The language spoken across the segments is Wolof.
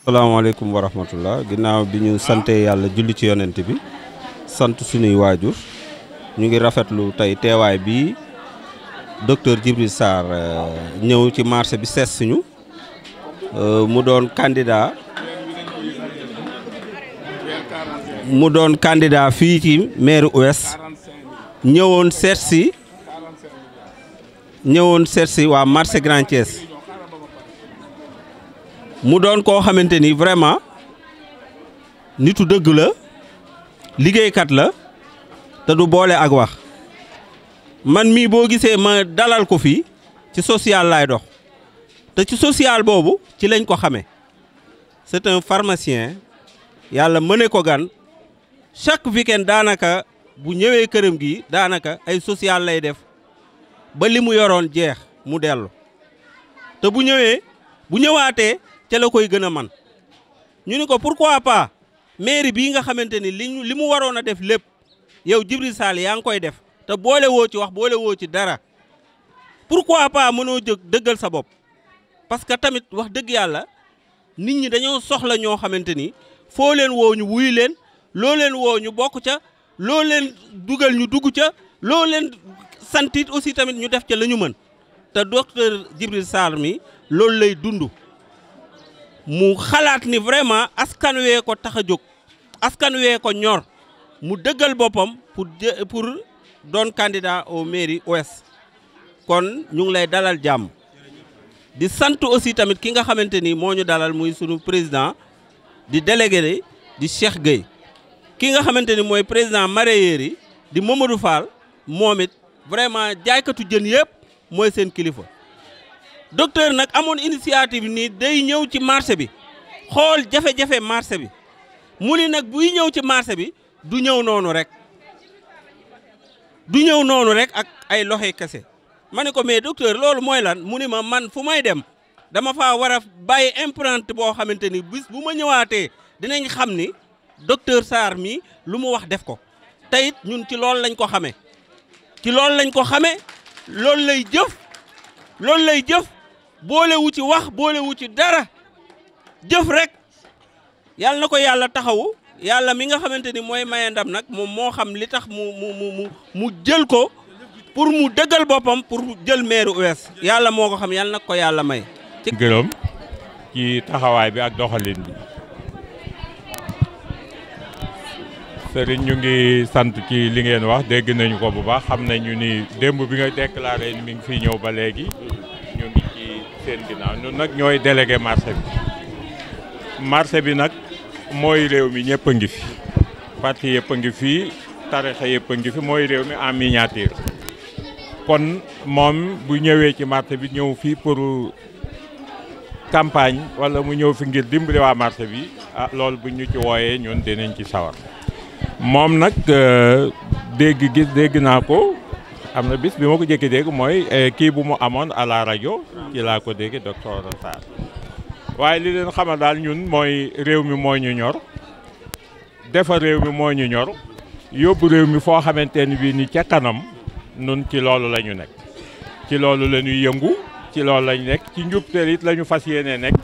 salaamaaleykum wa rahmatullah ginnaaw bi ñu sante yàlla julli ci yonent bi sant suñuy waajur ñu ngi rafetlu tey teewaay bi docteur Djibril Sarr ñëw ci marché bi sees suñu mu doon candidat fii ci maire Ouest ñëwoon seet si waa marché Grand Thiès mu doon koo xamante ni vraiment nitu dëgg la liggéeykat la te du boole ak wax man mii boo gisee ma dalal ko fii ci social laay dox te ci social boobu ci lañ ko xamee c'est un pharmacien yàlla mëne ko gan chaque week-end daanaka bu ñëwee këram gi daanaka ay social lay def ba li mu yoroon jeex mu dellu te bu ñëwaatee ca la koy gën a man ñu ni ko pourquoi pas mairie bii nga xamante ni li mu waroon a def lépp yow Djibril Sarr yaa ngi koy def te boole woo ci wax boole woo ci dara pourquoi pas mënoo jóg dëggal sa bopp parce que tamit wax dëgg yàlla nit ñi dañoo soxla ñoo xamante ni foo leen woo ñu wuy leen loo leen woo ñu bokk ca loo leen dugal ñu dugg ca loo leen santit aussi tamit ñu def ca la ñu mën te docteur Djibril Sarr mi loolu lay dund mu xalaat ni vraiment askan wee ko tax a jóg askan wee ko ñor mu dëggal boppam pour doon candidat au mairie Ouest kon ñu ngi lay dalal jàmm di sant aussi tamit ki nga xamante ni moo ñu dalal muy sunu président di délégué di Cheikh Gueye ki nga xamante ni mooy président mareyeur yi di Mamadou Fall moom it vraiment jaaykatu jën yëpp mooy seen kilifa docteur nag amoon initiative nii day ñëw ci marché bi xool jafe-jafe marché bi mu ni nag buy ñëw ci marché bi du ñëw noonu rek ak ay loxo kese ma ne ko mais docteur loolu mooy lan mu ni ma man fu may dem dama faa war a bàyyi empreinte boo xamante ni bis bu ma ñëwaatee dinañ xam ni docteur Sarr mi lu mu wax def ko te it ñun ci loolu lañ ko xamee loolu lay jëf boolewu ci wax boolewu ci dara jëf rek yàlla na ko yàlla taxawu yàlla mi nga xamante ni mooy maye ndam nag moom moo xam li tax mu jël ko pour mu dëggal boppam pour jël maire Ouest yàlla moo ko xam yàlla na ko yàlla may. ci gërëm ci taxawaay bi ak doxalin bi sëriñ ñu ngi sant ci li ngeen wax dégg nañu ko bu baax xam nañu ni démb bi nga déclaré ni mi ngi fiy ñëw ba léegi ñu ngi ci seen ginnaaw ñun nag ñooy délégué marché bi nag mooy réew mi ñëpp a ngi fi parti yëpp a ngi fi tarixa yëpp a ngi fi mooy réew mi en miniature kon moom bu ñëwee ci marché bi ñëw fii pour campagne wala mu ñëw fi ngir dimbali waa marché bi loolu bu ñu ci wooyee ñun dinañ ci sawar moom nag dégg naa ko am na bis bi ma ko jëkki dégg mooy kii bu mu amoon à la rajo ci laa ko dégg docteur Sarr waaye li leen xamal daal ñun mooy réew mi moo ñu ñor defar réew mi moo ñu ñor yóbbu réew mi foo xamante ni bii ni ca kanam nun ci loolu la ñu nekk ci loolu la ñuy yëngu ci loolu la ñu nekk ci njubteel it la ñu fas yéene nekk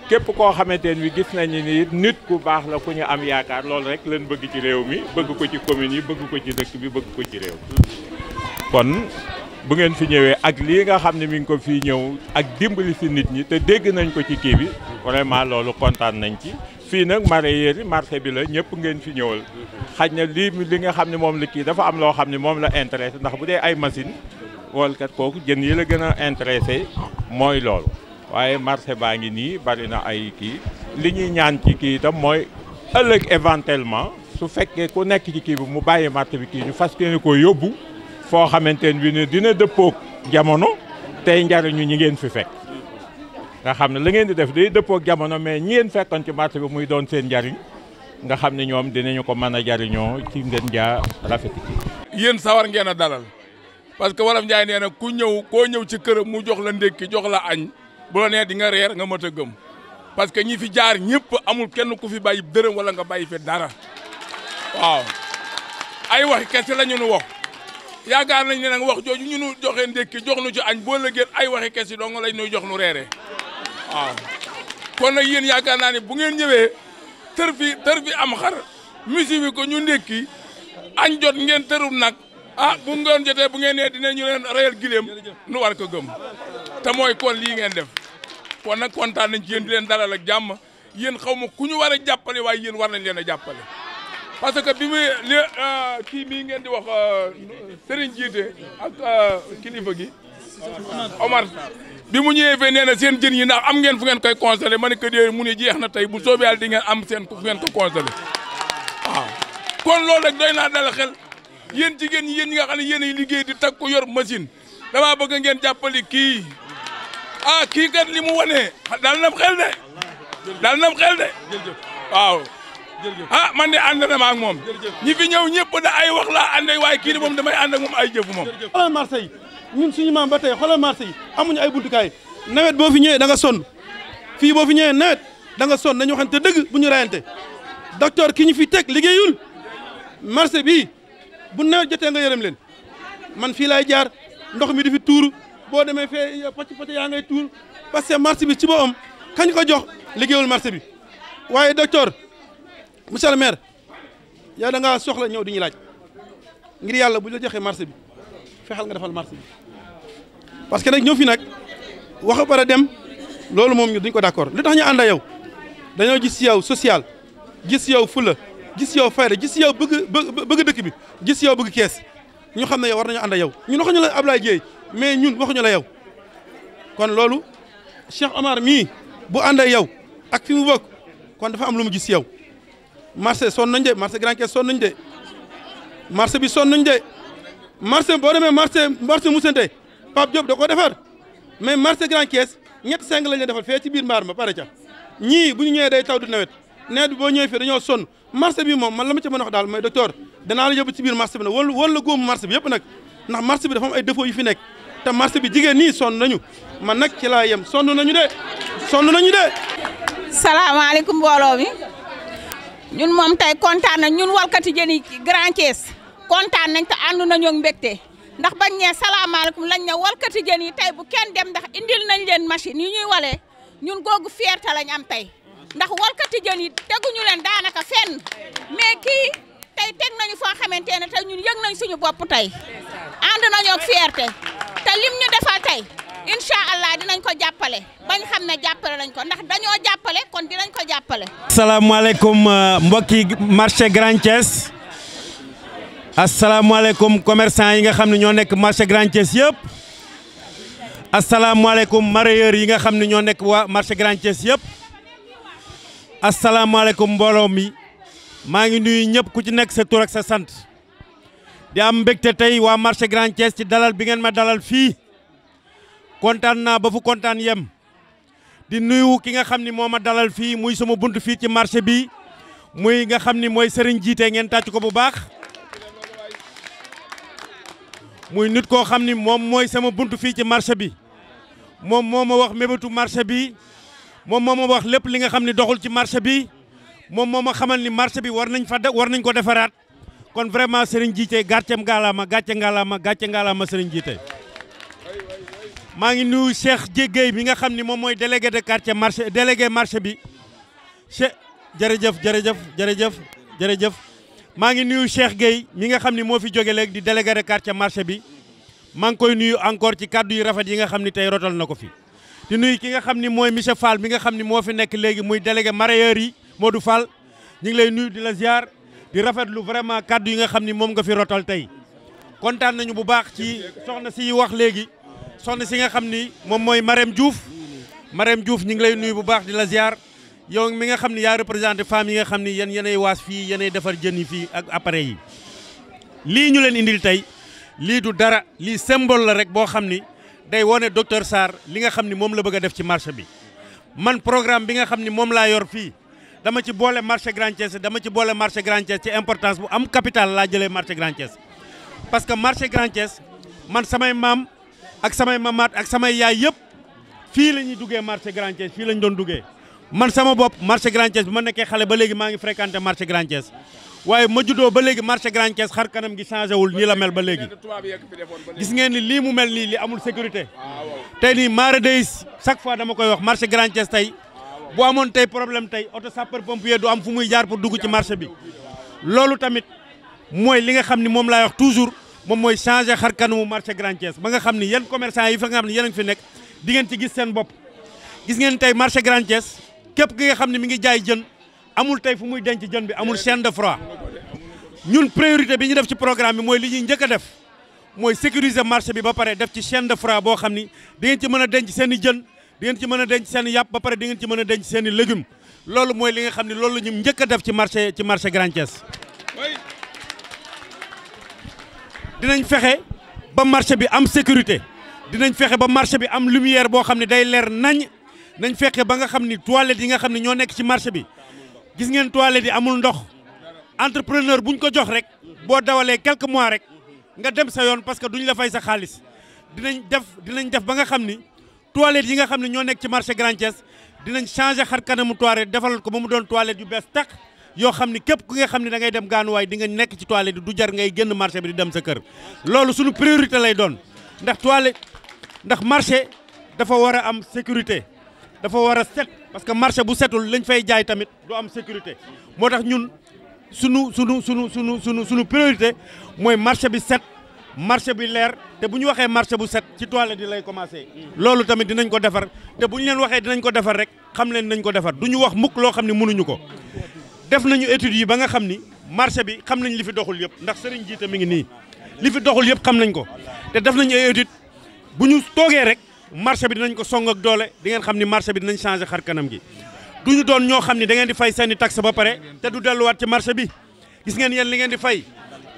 képp koo xamante ni bi gis nañu ni nit ku baax la ku ñu am yaakaar loolu rek lañ bëgg ci réew mi bëgg ko ci commune yi bëgg ko ci dëkk bi bëgg ko ci réew kon bu ngeen fi ñëwee ak lii nga xam ne mi ngi ko fii ñëw ak dimbali si nit ñi te dégg nañ ko ci kii bi vraiment loolu kontaan nañ ci fii nag mareyeur yi marché bi la ñëpp ngeen fi ñëwal xaj na li nga xam ne moom la kii dafa am loo xam ne moom la intéressé ndax bu dee ay machine wala kat kooku jën yi la gën a intéressé mooy loolu waaye marché baa ngi nii bari na ay kii li ñuy ñaan ci kii itam mooy ëllëg éventuellement su fekkee ku nekk ci kii bi mu bàyyi marché bi kii ñu fas yéene ko yóbbu foo xamante ne bi ne dina dëppoog jamono tey njariñu ñi ngeen fi fekk nga xam ne la ngeen di def day dëppoog jamono mais ñi ngeen fekkoon ci marché bi muy doon seen njariñ nga xam ne ñoom dinañu ko mën a jariñoo ci ngeen jaa rafet yéen sawar ngeen a dalal parce que Wolof Njaay nee na koo ñëw ci këram mu jox la ndékki jox la añ bu la nee di nga reer nga mët a gëm parce que ñi fi jaar ñëpp amul kenn ku fi bàyyi dërëm wala nga bàyyi fi dara waaw ay wax kese la ñu nu wax yaakaar nañ ne nag wax jooju ñu nu joxe ndékki jox nu ci añ boo lëggee ay waxi kese dong lañ nuy jox nu reere waaw kon nag yéen yaakaar naa ne bu ngeen ñëwee tër fi am xar misi bi ko ñu ndékki añ jot ngeen tërul nag bu ngoon jotee bu ngeen nee dinañu leen reyal gileem nu war ko gëm te mooy kon lii ngeen def kon nag kontaan nañ ci yéen di leen dalal ak jàmm yéen xaw ma ku ñu war a jàppale waaye yéen war nañ leen a jàppale parce que bi muy kii bii ngeen di wax Serigne Jiite ak kilifa gi Omar bi mu ñëwee fee nee na seen jën yi ndax am ngeen fu ngeen koy congelé ma ne ko dee mu ne jeex na tey bu soobee yàlla di ngeen am seen fu ngeen ko congelé waaw kon loolu rek doy naa dala xel yéen jigéen ñi yéen ñi nga xam ne yéen ay liggéey di tag ko yor machine damaa bëgg ngeen jàppali kii kii kat li mu wane dal na xel de dal na xel de waaw man de ànd na ma ak moom ñi fi ñëw ñëpp da ay wax laa ànd waaye kii de moom damay ànd ak moom ay jëfu moom. xoolal marché yi ñun suñu maam ba tey xoolal marché yi amuñu ay buntukaay nawet boo fi ñëwee da nga sonn fii boo fi ñëwee nawet da nga sonn nañu waxante dëgg bu ñu rayante docteur ki ñu fi teg liggéeyul marché bii bu nawet jotee nga yërëm leen man fii laay jaar ndox mi di fi tuuru boo demee fee pàcc yaa ngay tuur parce que marché bi ci boppam kañ ko jox liggéeyul marché bi waaye docteur monsieur le maire yow da ngaa soxla ñëw di ñu laaj ngir yàlla bu la joxee marché bi fexeel nga defal marché bi parce que nag ñëw fi nag wax bara dem loolu moom ñu duñ ko d'accord li tax ñu ànd ak yow dañoo gis ci yow social gis ci yow fula gis ci yow fayda gis ci yow bëgg dëkk bi gis ci yow bëgg kees ñu xam ne yow war nañu ànd ak yow ñun waxuñu la Ablaye Dieye mais ñun waxuñu la yow kon loolu Cheikh Omar mii bu ànd ak yow ak fi mu bokk kon dafa am lu mu gis ci yow marché sonn nañ de marché Grand Thiès sonn nañ de marché bi sonn nañ de marché boo demee marché Moussante Pape Diop da ko defar mais marché Grand Thiès ñett 5 lañ leen defal fee ci biir mbaar ma pare ca ñii bu ñu ñëwee day taw du nawet bi boo ñëwee fii dañoo sonn marché bi moom man la ma ca mën a wax daal mooy docteur danaa la yóbbu ci biir marché bi nag wala góomu marché bi yëpp nag ndax marché bi dafa am ay défaut yu fi nekk te marché bi jigéen nii sonn nañu man nag ci laa yem sonn nañu de. salaamaaleykum mbooloo mi ñun moom tey kontaan nañ ñun walkati jën yi Grand Thiès kontaan nañ te ànd nañoo ak mbégte ndax bañ ñee salaamaaleykum lañ ne walkati jën yi tey bu kenn dem ndax indil nañ leen machine yi ñuy walee ñun googu fierté lañ am tey ndax walkati jën yi teguñu leen daanaka fenn mais kii tey teg nañu foo xamante ne tey ñun yëg nañ suñu bopp tey ànd nañoo ak fierté te lim ñu defal tey incha allah dinañ ko jàppale bañ xam ne jàppale nañ ko ndax dañoo jàppale kon dinañ ko jàppale. asalaamaaleykum mbokki marché Grand Thiès asalaamaaleykum commerçant yi nga xam ne ñoo nekk marché Grand Thiès yëpp asalaamaaleykum mareyeurs yi nga xam ne ñoo nekk waa marché Grand Thiès yëpp asalaamaaleykum mbooloo mi maa ngi nuyu ñëpp ku ci nekk sa tur ak sa sant di am mbégte tey waa marché Grand Thiès ci dalal bi ngeen ma dalal fii. kontaan naa ba fu kontaan yem di nuyu ki nga xam ni moo ma dalal fii muy sama bunt fii ci marché bi muy nga xam ni mooy Serigne Jiite ngeen tàcc ko bu baax muy nit koo xam ni moom mooy sama bunt fii ci marché bi moom moo ma wax mébétu marché bi moom moo ma wax lépp li nga xam ni doxul ci marché bi moom moo ma xamal ni marché bi war nañ ko defaraat kon vraiment Serigne Jiite gàcce ngalaama Serigne Jiite maa ngi nuyu Cheikh Jéggéey mi nga xam ni moom mooy délégué de quartier marché délégué marché bi Cheikh jërëjëf maa ngi nuyu Cheikh Gueye mi nga xam ni moo fi jóge léegi di délégué de quartier marché bi maa ngi koy nuyu encore ci kàddu yu rafet yi nga xam ni tey rotal na ko fi di nuyu ki nga xam ni mooy monsieur Fall mi nga xam ni moo fi nekk léegi muy délégué mareyeurs yi Modou Fall ñu ngi lay nuyu di la ziar di rafetlu vraiment kàddu yi nga xam ni moom nga fi rotal tey kontaan nañu bu baax ci soxna si wax léegi soxna si nga xam ni moom mooy Marème Diouf ñu ngi lay nuyu bu baax di la ziar yow mi nga xam ni yaa représenté femmes yi nga xam ni yéenay waas fii yéenay defar jën yi fii ak appareil yi lii ñu leen indil tey lii du dara lii symbole la rek boo xam ni day wone docteur Sarr li nga xam ni moom la bëgg a def ci marché bi man programme bi nga xam ni moom laa yor fii dama ci boole marché Grand Thiès ci importance bu am capital laa jëlee marché Grand Thiès parce que marché Grand Thiès man samay maam ak samay mamaat ak samay yaay yëpp fii la ñuy duggee marché Grand Thiès fii la ñu doon duggee man sama bopp marché Grand Thiès bi ma nekkee xale ba léegi maa ngi fréquenté marché Grand Thiès waaye ma juddoo ba léegi marché Grand Thiès xar kanam gi changé wul nii la mel ba léegi gis ngeen ni lii mu mel nii li amul sécurité tey nii maara day chaque fois dama koy wax marché Grand Thiès tey bu amoon tey problème tey oto sapeur pompier du am fu muy jaar pour dugg ci marché bi loolu tamit mooy li nga xam ni moom laay wax toujours moom mooy changer xar kanamu marché Grand Thiès ba nga xam ni yéen commerçant yi fa nga xam ne yéen a ngi fi nekk di ngeen ci gis seen bopp gis ngeen tey marché Grand Thiès képp ki nga xam ne mi ngi jaay jën amul tey fu muy denc jën bi amul chaîne de froid ñun priorité bi ñu def ci programme bi mooy li ñuy njëkk a def mooy sécuriser marché bi ba pare def ci chaîne de froid boo xam ni di ngeen ci mën a denc seen i jën di ngeen ci mën a denc seen i yàpp ba pare di ngeen ci mën a denc seen i légumes loolu mooy li nga xam ne loolu la ñu njëkk a def ci marché Grand Thiès. dinañ fexe ba marché bi am sécurité dinañ fexe ba marché bi am lumière boo xam ne day leer nañ nañ fexe ba nga xam ni toilettes yi nga xam ne ñoo nekk ci marché bi gis ngeen toilettes yi amul ndox entrepreneur buñ ko jox rek boo dawalee quelques mois rek nga dem sa yoon parce que duñ la fay sa xaalis dinañ def ba nga xam ni toilettes yi nga xam ne ñoo nekk ci marché Grand Thiès dinañ changer xar kanamu toilette defal ko ba mu doon toilette yu bees tàq yoo xam ni képp ku nga xam ne da ngay dem gaanuwaay di nga nekk ci toilette du jar ngay génn marché bi di dem sa kër loolu suñu priorité lay doon ndax marché dafa war a am sécurité dafa war a set parce que marché bu setul lañ fay jaay tamit du am sécurité moo tax ñun sunu priorité mooy marché bi set marché bi leer te bu ñu waxee marché bu set ci toilette yi lay commencé loolu tamit dinañ ko defar te bu ñu leen waxee dinañ ko defar rek xam leen dinañ ko defar du ñu wax mukk loo xam ne mënuñu ko def nañu études yi ba nga xam ni marché bi xam nañ li fi doxul yëpp ndax Serigne Jiite mi ngi nii li fi doxul yëpp xam nañ ko te def nañu ay études bu ñu toogee rek marché bi dinañ ko song ak doole di ngeen xam ni marché bi dinañ changé xar kanam gi du ñu doon ñoo xam ni da ngeen di fay seeni taxe ba pare te du delluwaat ci marché bi gis ngeen yéen li ngeen di fay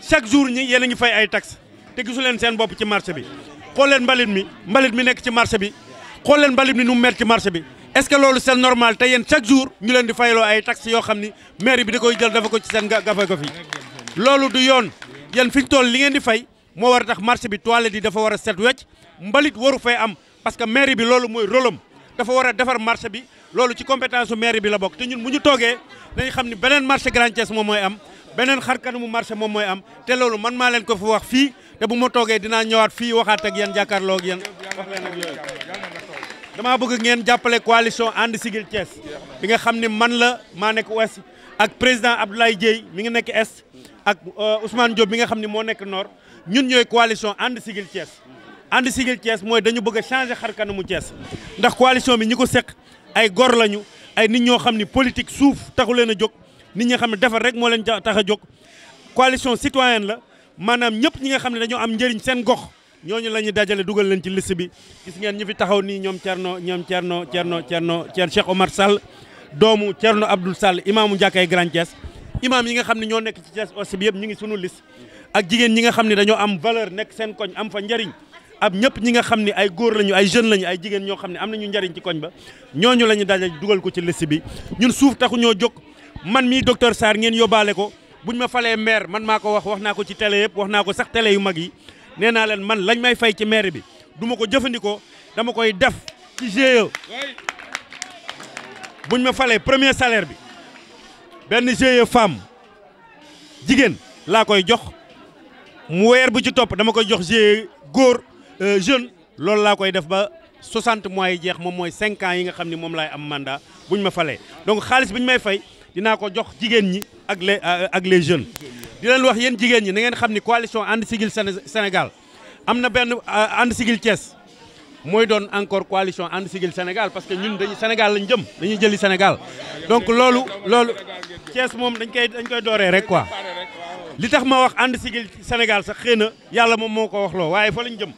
chaque jour ñi yéen a ngi fay ay taxe te gisu leen seen bopp ci marché bi xool leen mbalit mi nekk ci marché bi xool leen mbalit mi nu mu mel ci marché bi est-ce que loolu c'est normal te yéen chaque jour ñu leen di fayloo ay taxes yoo xam ni mairie bi da koy jël dafa ko ci seen gafa ko fi loolu du yoon yéen fi ñu toll li ngeen di fay moo war a tax marché bi toilette yi dafa war a set wecc mbalit waru fay am parce que mairie bi loolu mooy rôle am dafa war a defar marché bi loolu ci compétence su mairie bi la bokk te ñun bu ñu toogee dañu xam ni beneen marché Grand Thiès moom mooy am beneen xar kanamu marché moom mooy am te loolu man maa leen ko fi wax fii te bu ma toogee dinaa ñëwaat fii waxaat ak yéen jàkkaarloo ak yéen wax leen ak yooyu damaa bëgg ngeen jàppale coalition ànd sigil Thiès bi nga xam ne man la maa nekk ouest ak président Abdoulaye Dieye mi ngi nekk est ak Ousmane Diop bi nga xam ne moo nekk nord ñun ñooy coalition ànd sigil Thiès ànd sigil Thiès mooy dañu bëgg a changer xar kanamu Thiès ndax coalition bi ñi ko seq ay gor lañu ay nit ñoo xam ne politique suuf taxu leen a jóg nit ñi xam ne defar rek moo leen tax a jóg coalition citoyenne la maanaam ñëpp ñi nga xam ne dañoo am njëriñ seen gox ñooñu la ñuy dajale dugal leen ci liste bi gis ngeen ñu fi taxaw nii ñoom Thierno Cheikh Omar Sall doomu Thierno Abdoul Sall imaamu jàkkay Grand Thiès imaam yi nga xam ne ñoo nekk ci Thiès aussi bi yëpp ñu ngi sunu liste ak jigéen ñi nga xam ne dañoo am valeur nekk seen koñ am fa njëriñ ab ñëpp ñi nga xam ne ay góor lañu ay jeunes lañu ay jigéen ñoo xam ne am nañu njëriñ ci koñ ba ñooñu la ñu dajale dugal ko ci liste bi ñun suuf taxu ñoo jóg man mii docteur Sarr ngeen yóbbaale ko buñ ma falee maire man maa ko wax naa ko ci télé yëpp wax naa ko sax télé yu mag yi nee naa leen man lañ may fay ci maire bi du ma ko jëfandikoo dama koy def ci GIE buñ ma falee premier salaire bi benn GIE femme jigéen laa koy jox mu weer bu ci topp dama koy jox GIE góor jeune loolu laa koy def ba 60 mois yi jeex moom mooy 5 ans yi nga xam ni moom laay am mandat buñ ma falee donc xaalis bi ñu may fay dinaa ko jox jigéen ñi ak les jeunes di leen wax yéen jigéen ñi na ngeen xam ni coalition ànd sigil Sénégal am na benn ànd sigil Thiès mooy doon encore coalition ànd sigil Sénégal parce que ñun dañuy Sénégal lañ jëm dañuy jëli Sénégal donc loolu Thiès moom dañ koy dooree rek quoi li tax ma wax ànd sigil Sénégal sax xëy na yàlla moom moo ko wax loo waaye fa lañ jëm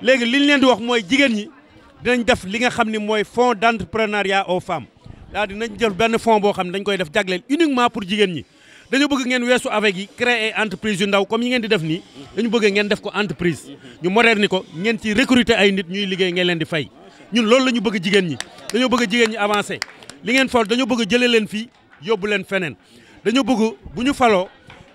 léegi li ñu leen di wax mooy jigéen ñi dinañ def li nga xam ni mooy fonds d'entrepreneuriat aux femmes daal dinañ jël benn fonds boo xam ne dañ koy def jagleel uniquement pour jigéen ñi dañu bëgg ngeen weesu avec yi créer entreprise yu ndaw comme yi ngeen di def nii dañu bëgg ngeen def ko entreprise ñu moderne ko ngeen ci recruter ay nit ñuy liggéey ngeen leen di fay ñun loolu la ñu bëgg jigéen ñi dañoo bëgg jigéen ñi avancer li ngeen fal dañoo bëgg jëlee leen fii yóbbu leen feneen dañoo bëgg bu ñu faloo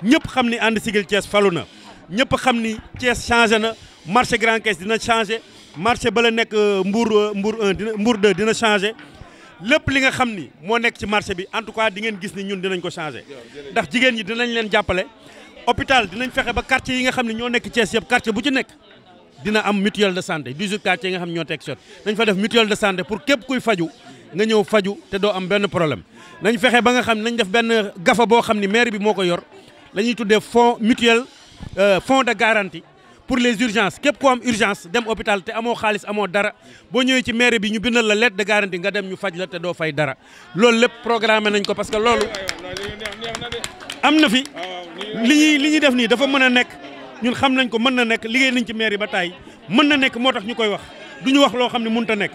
ñëpp xam ni ànd sigil Thiès falu na ñëpp xam ni Thiès changé na marché Grand Thiès dina changé marché ba la nekk Mbour 2 dina changé lépp li nga xam ni moo nekk ci marché bi en tout cas di ngeen gis ni ñun dinañ ko changé ndax jigéen ñi dinañ leen jàppale hôpital dinañ fexe ba quartier yi nga xam ne ñoo nekk Thiès yëpp quartier bu ci nekk dina am mutuelle de santé 18 quartiers yi nga xam ne ñoo teg sot dañ fa def mutuelle de santé pour képp kuy faju nga ñëw faju te doo am benn problème nañ fexe ba nga xam nañ def benn gafa boo xam ni maire bi moo ko yor la ñuy tuddee fonds mutuel fonds de garantie pour les urgences képp ko am urgence dem hôpital te amoo xaalis amoo dara boo ñëwee ci maire bi ñu bindal la lettre de garantie nga dem ñu faj la te doo fay dara loolu lépp programmé nañ ko parce que loolu am na fi li ñuy def nii dafa mën a nekk ñun xam nañ ko mën na nekk liggéey nañ ci maire yi ba tàyyi mën na nekk moo tax ñu koy wax du ñu wax loo xam ne mënut a nekk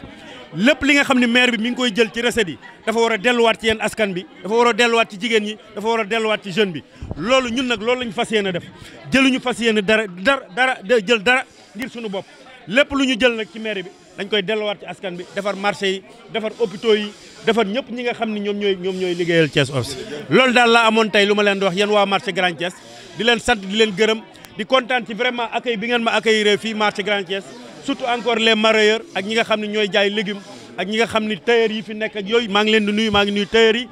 lépp li nga xam ne maire bi mi ngi koy jël ci recette yi dafa war a delluwaat ci yéen askan bi dafa war a delluwaat ci jigéen ñi dafa war a delluwaat ci jeune bi loolu ñun nag loolu lañu fas yéene def jëluñu fas yéene dara jël dara ngir suñu bopp lépp lu ñu jël nag ci maire bi dañ koy delluwaat ci askan bi defar marché yi defar hôpitaux yi defar ñëpp ñi nga xam ne ñoom ñooy liggéeyal Thiès Ouest loolu daal laa amoon tey lu ma leen di wax yéen waa marché Grand Thiès di leen sant di leen gërëm di kontaan ci vraiment accueil bi ngeen ma accueillir fii marché Grand Thiès surtout encore les marailleurs ak ñi nga xam ne ñooy jaay légumes ak ñi nga xam ne tailleur yi fi nekk ak yooyu maa ngi leen di nuyu maa ngi nuyu tailleur yi